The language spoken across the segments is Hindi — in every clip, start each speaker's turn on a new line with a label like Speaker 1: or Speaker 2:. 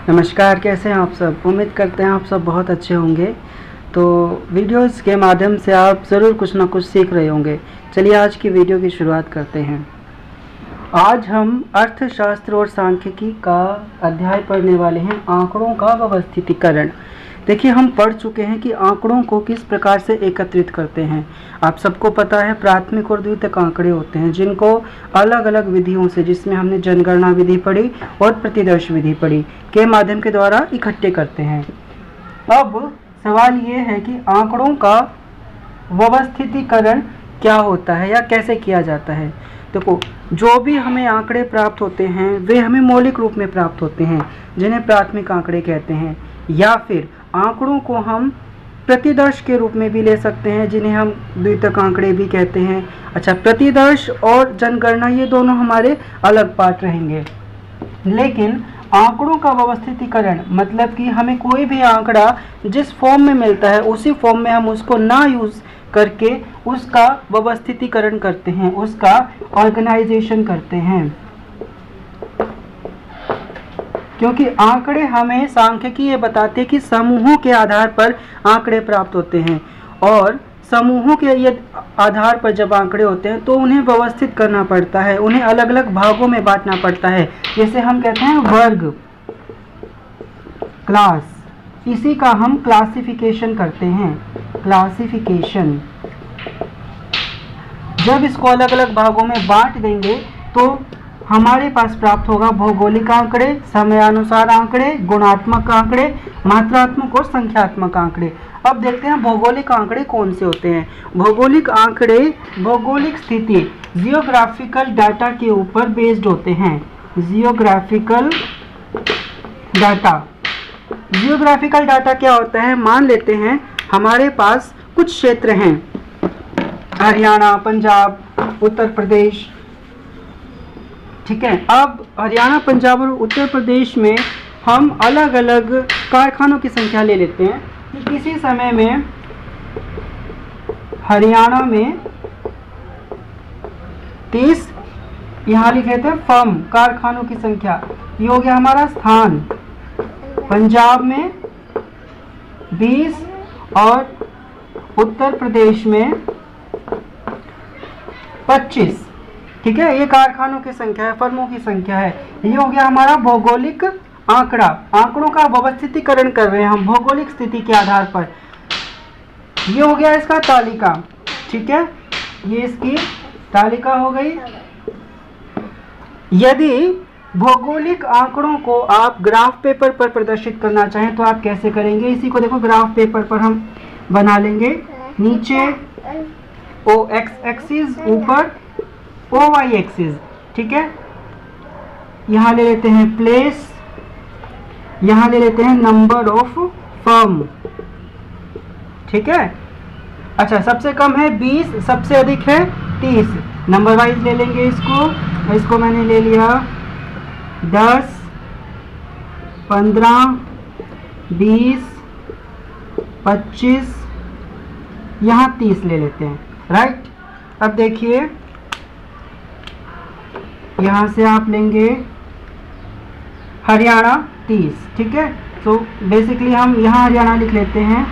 Speaker 1: नमस्कार, कैसे हैं आप सब। उम्मीद करते हैं आप सब बहुत अच्छे होंगे। तो वीडियोस के माध्यम से आप ज़रूर कुछ ना कुछ सीख रहे होंगे। चलिए आज की वीडियो की शुरुआत करते हैं। आज हम अर्थशास्त्र और सांख्यिकी का अध्याय पढ़ने वाले हैं, आंकड़ों का व्यवस्थितीकरण। देखिए, हम पढ़ चुके हैं कि आंकड़ों को किस प्रकार से एकत्रित करते हैं। आप सबको पता है प्राथमिक और द्वितीयक आंकड़े होते हैं, जिनको अलग अलग विधियों से, जिसमें हमने जनगणना विधि पढ़ी और प्रतिदर्श विधि पढ़ी, के माध्यम के द्वारा इकट्ठे करते हैं। अब सवाल ये है कि आंकड़ों का व्यवस्थितीकरण क्या होता है या कैसे किया जाता है। देखो, जो भी हमें आंकड़े प्राप्त होते हैं वे हमें मौलिक रूप में प्राप्त होते हैं, जिन्हें प्राथमिक आंकड़े कहते हैं, या फिर आंकड़ों को हम प्रतिदर्श के रूप में भी ले सकते हैं, जिन्हें हम द्वितीयक आंकड़े भी कहते हैं। अच्छा, प्रतिदर्श और जनगणना ये दोनों हमारे अलग पार्ट रहेंगे। लेकिन आंकड़ों का व्यवस्थितीकरण मतलब कि हमें कोई भी आंकड़ा जिस फॉर्म में मिलता है उसी फॉर्म में हम उसको ना यूज करके उसका व्यवस्थितीकरण करते हैं, उसका ऑर्गेनाइजेशन करते हैं। क्योंकि आंकड़े हमें सांख्यिकी ये बताते हैं कि समूहों के आधार पर आंकड़े प्राप्त होते हैं, और समूहों के ये आधार पर जब आंकड़े होते हैं तो उन्हें व्यवस्थित करना पड़ता है, उन्हें अलग अलग भागों में बांटना पड़ता है, जैसे हम कहते हैं वर्ग, क्लास। इसी का हम क्लासिफिकेशन करते हैं, क्लासिफिकेशन। जब इसको अलग अलग भागों में बांट देंगे तो हमारे पास प्राप्त होगा भौगोलिक आंकड़े, समयानुसार आंकड़े, गुणात्मक आंकड़े, मात्रात्मक और संख्यात्मक आंकड़े। अब देखते हैं भौगोलिक आंकड़े कौन से होते हैं। भौगोलिक आंकड़े भौगोलिक स्थिति, जियोग्राफिकल डाटा के ऊपर बेस्ड होते हैं। जियोग्राफिकल डाटा, जियोग्राफिकल डाटा क्या होता है। मान लेते हैं हमारे पास कुछ क्षेत्र हैं, हरियाणा, पंजाब, उत्तर प्रदेश, ठीक है। अब हरियाणा, पंजाब और उत्तर प्रदेश में हम अलग अलग कारखानों की संख्या ले लेते हैं कि किसी समय में हरियाणा में 30, यहाँ लिखे थे फर्म, कारखानों की संख्या, ये हो गया हमारा स्थान। पंजाब में 20 और उत्तर प्रदेश में 25, ठीक है। ये कारखानों की संख्या है, फर्मों की संख्या है। ये हो गया हमारा भौगोलिक आंकड़ा। आंकड़ों का व्यवस्थितीकरण कर रहे हैं हम भौगोलिक स्थिति के आधार पर। ये हो गया इसका तालिका, ठीक है, ये इसकी तालिका हो गई। यदि भौगोलिक आंकड़ों को आप ग्राफ पेपर पर प्रदर्शित करना चाहें तो आप कैसे करेंगे। इसी को देखो ग्राफ पेपर पर हम बना लेंगे। नीचे ओ एक्स एक्सिस, ऊपर ओ वाई एक्सिस, ठीक है। यहाँ ले लेते हैं प्लेस, यहाँ ले लेते हैं नंबर ऑफ फर्म, ठीक है। अच्छा, सबसे कम है 20, सबसे अधिक है 30। नंबर वाइज ले लेंगे इसको मैंने ले लिया 10, 15, 20, 25, यहाँ 30 ले लेते हैं, राइट। अब देखिए यहाँ से आप लेंगे हरियाणा 30, ठीक है। तो बेसिकली हम यहाँ हरियाणा लिख लेते हैं।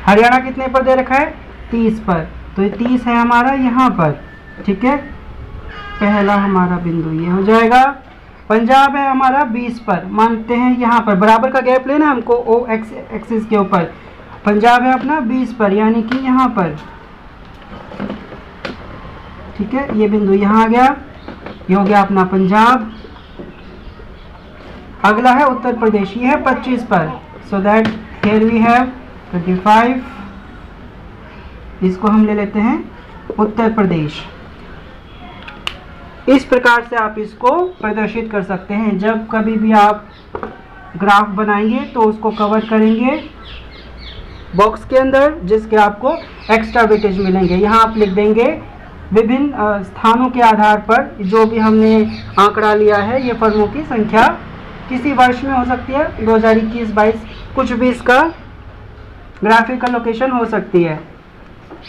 Speaker 1: हरियाणा कितने पर दे रखा है, 30 पर, तो ये 30 है हमारा यहाँ पर, ठीक है। पहला हमारा बिंदु ये हो जाएगा। पंजाब है हमारा 20 पर, मानते हैं यहाँ पर बराबर का गैप लेना हमको ओ एक्स एक्सिस के ऊपर। पंजाब है अपना 20 पर, यानी कि यहाँ पर, ठीक है। ये बिंदु यहाँ आ गया, ये हो गया अपना पंजाब। अगला है उत्तर प्रदेश, ये है 25 पर, so that here we have 25। इसको हम ले लेते हैं उत्तर प्रदेश। इस प्रकार से आप इसको प्रदर्शित कर सकते हैं। जब कभी भी आप ग्राफ बनाएंगे तो उसको कवर करेंगे बॉक्स के अंदर, जिसके आपको एक्स्ट्रा वेटेज मिलेंगे। यहाँ आप लिख देंगे विभिन्न स्थानों के आधार पर जो भी हमने आंकड़ा लिया है, ये फर्मों की संख्या किसी वर्ष में हो सकती है, 2021-22, कुछ भी इसका ग्राफिकल लोकेशन हो सकती है।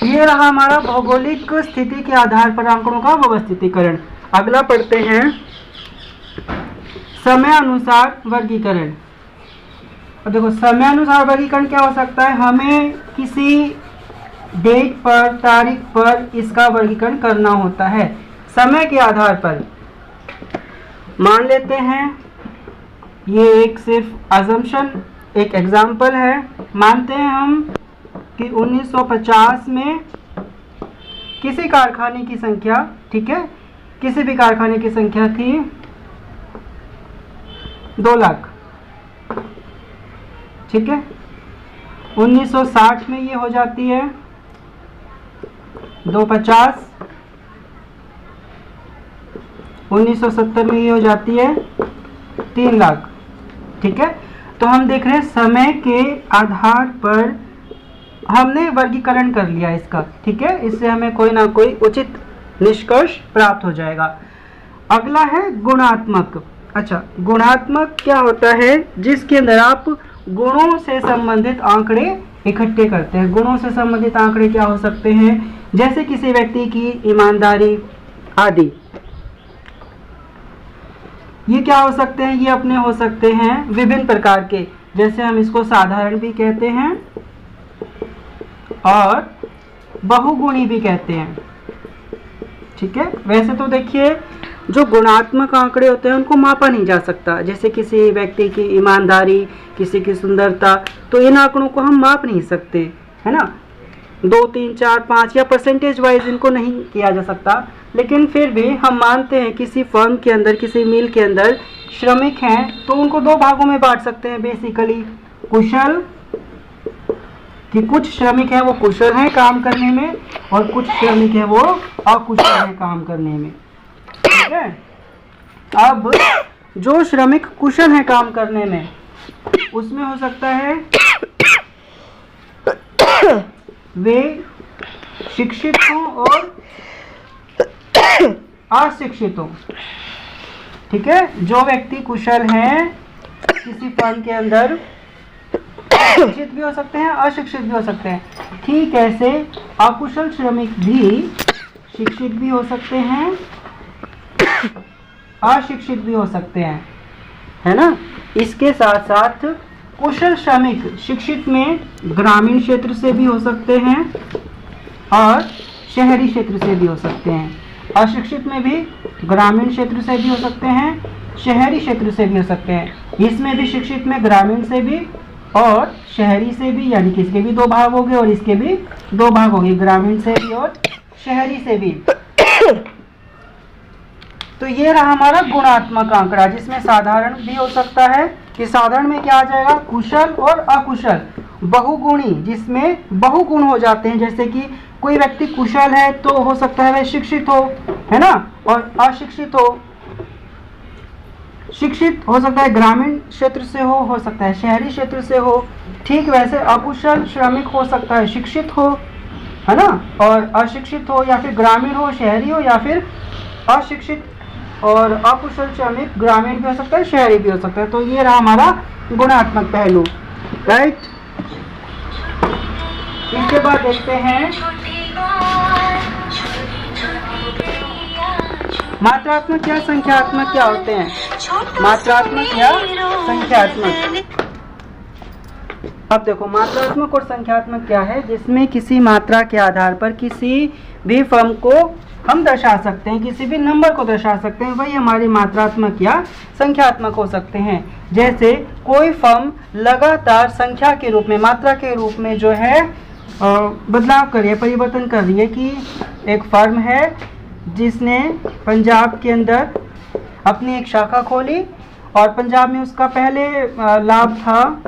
Speaker 1: ये रहा हमारा भौगोलिक स्थिति के आधार पर आंकड़ों का व्यवस्थितीकरण। अगला पढ़ते हैं समय अनुसार वर्गीकरण। और देखो समय अनुसार वर्गीकरण क्या हो सकता है, हमें किसी डेट पर, तारीख पर इसका वर्गीकरण करना होता है समय के आधार पर। मान लेते हैं, ये एक सिर्फ अजम्पशन, एक एग्जाम्पल है। मानते हैं हम कि 1950 में किसी कारखाने की संख्या, ठीक है, किसी भी कारखाने की संख्या थी 2 लाख, ठीक है। 1960 में ये हो जाती है 250, 1970 में ये हो जाती है 3 लाख, ठीक है। तो हम देख रहे हैं समय के आधार पर हमने वर्गीकरण कर लिया इसका, ठीक है। इससे हमें कोई ना कोई उचित निष्कर्ष प्राप्त हो जाएगा। अगला है गुणात्मक। अच्छा, गुणात्मक क्या होता है, जिसके अंदर आप गुणों से संबंधित आंकड़े इकट्ठे करते हैं। गुणों से संबंधित आंकड़े क्या हो सकते हैं, जैसे किसी व्यक्ति की ईमानदारी आदि। ये क्या हो सकते हैं, ये अपने हो सकते हैं विभिन्न प्रकार के, जैसे हम इसको साधारण भी कहते हैं और बहुगुणी भी कहते हैं, ठीक है। वैसे तो देखिए, जो गुणात्मक आंकड़े होते हैं उनको मापा नहीं जा सकता, जैसे किसी व्यक्ति की ईमानदारी, किसी की सुंदरता, तो इन आंकड़ों को हम माप नहीं सकते, है ना। 2, 3, 4, 5 या परसेंटेज वाइज इनको नहीं किया जा सकता। लेकिन फिर भी हम मानते हैं किसी फर्म के अंदर, किसी मिल के अंदर श्रमिक हैं, तो उनको 2 भागों में बांट सकते हैं बेसिकली। कुशल, कि कुछ श्रमिक हैं वो कुशल हैं काम करने में, और कुछ श्रमिक हैं वो अकुशल हैं काम करने में, ठीक है। अब जो श्रमिक कुशल हैं काम करने में, उसमें हो सकता है वे शिक्षित हों और अशिक्षित हों, ठीक है। जो व्यक्ति कुशल हैं किसी फर्म के अंदर, शिक्षित भी हो सकते हैं, अशिक्षित भी हो सकते हैं। ठीक ऐसे अकुशल श्रमिक भी शिक्षित भी हो सकते हैं, अशिक्षित भी हो सकते हैं, है ना। इसके साथ साथ कुशल श्रमिक शिक्षित में ग्रामीण क्षेत्र से भी हो सकते हैं और शहरी क्षेत्र से भी हो सकते हैं। अशिक्षित में भी ग्रामीण क्षेत्र से भी हो सकते हैं, शहरी क्षेत्र से भी हो सकते हैं। इसमें भी शिक्षित में ग्रामीण से भी और शहरी से भी, यानी कि इसके भी 2 भाग हो गए और इसके भी 2 भाग हो गए, ग्रामीण से भी और शहरी से भी। तो ये रहा हमारा गुणात्मक आंकड़ा, जिसमें साधारण भी हो सकता है कि साधारण में क्या आ जाएगा, कुशल और अकुशल। बहुगुणी, जिसमें बहुगुण हो जाते हैं, जैसे कि कोई व्यक्ति कुशल है तो हो सकता है वह शिक्षित हो, है ना, और अशिक्षित हो। शिक्षित हो सकता है ग्रामीण क्षेत्र से हो सकता है शहरी क्षेत्र से हो। ठीक वैसे अकुशल श्रमिक हो सकता है शिक्षित हो, है ना, और अशिक्षित हो या फिर ग्रामीण हो, शहरी हो, या फिर अशिक्षित और अकुशल श्रमिक ग्रामीण भी हो सकता है, शहरी भी हो सकता है। तो ये रहा हमारा गुणात्मक पहलू, राइट। इसके बाद देखते हैं मात्रात्मक या संख्यात्मक क्या होते हैं। मात्रात्मक या संख्यात्मक, अब देखो मात्रात्मक और संख्यात्मक क्या है, जिसमें किसी मात्रा के आधार पर किसी भी फर्म को हम दर्शा सकते हैं, किसी भी नंबर को दर्शा सकते हैं, वही हमारी मात्रात्मक या संख्यात्मक हो सकते हैं। जैसे कोई फर्म लगातार संख्या के रूप में, मात्रा के रूप में जो है बदलाव कर रही है, परिवर्तन कर रही है, कि एक फर्म है जिसने पंजाब के अंदर अपनी एक शाखा खोली और पंजाब में उसका पहले लाभ था,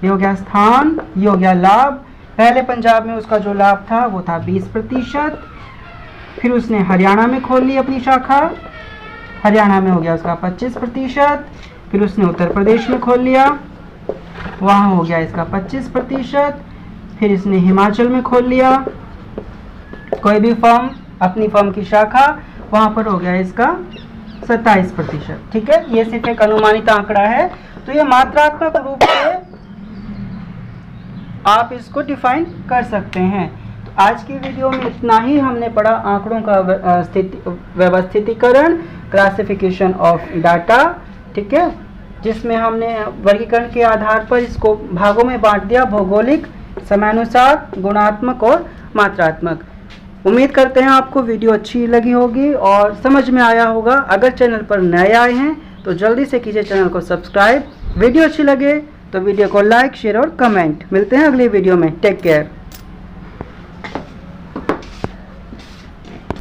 Speaker 1: ये हो गया स्थान, ये हो गया लाभ। पहले पंजाब में उसका जो लाभ था वो था 20%। फिर उसने हरियाणा में खोल ली अपनी शाखा, हरियाणा में हो गया उसका 25%। फिर उसने उत्तर प्रदेश में खोल लिया, वहाँ हो गया इसका 25%। फिर इसने हिमाचल में खोल लिया कोई भी फर्म, अपनी फर्म की शाखा, वहाँ पर हो गया इसका 27%। ठीक है, ये सिर्फ एक अनुमानित आंकड़ा है। तो ये मात्रात्मक रूप से आप इसको डिफाइन कर सकते हैं। तो आज की वीडियो में इतना ही हमने पढ़ा आंकड़ों का व्यवस्थितीकरण, क्लासिफिकेशन ऑफ डाटा, ठीक है, जिसमें हमने वर्गीकरण के आधार पर इसको भागों में बांट दिया, भौगोलिक, समयानुसार, गुणात्मक और मात्रात्मक। उम्मीद करते हैं आपको वीडियो अच्छी लगी होगी और समझ में आया होगा। अगर चैनल पर नए आए हैं तो जल्दी से कीजिए चैनल को सब्सक्राइब। वीडियो अच्छी लगे तो वीडियो को लाइक, शेयर और कमेंट। मिलते हैं अगली वीडियो में। Take care.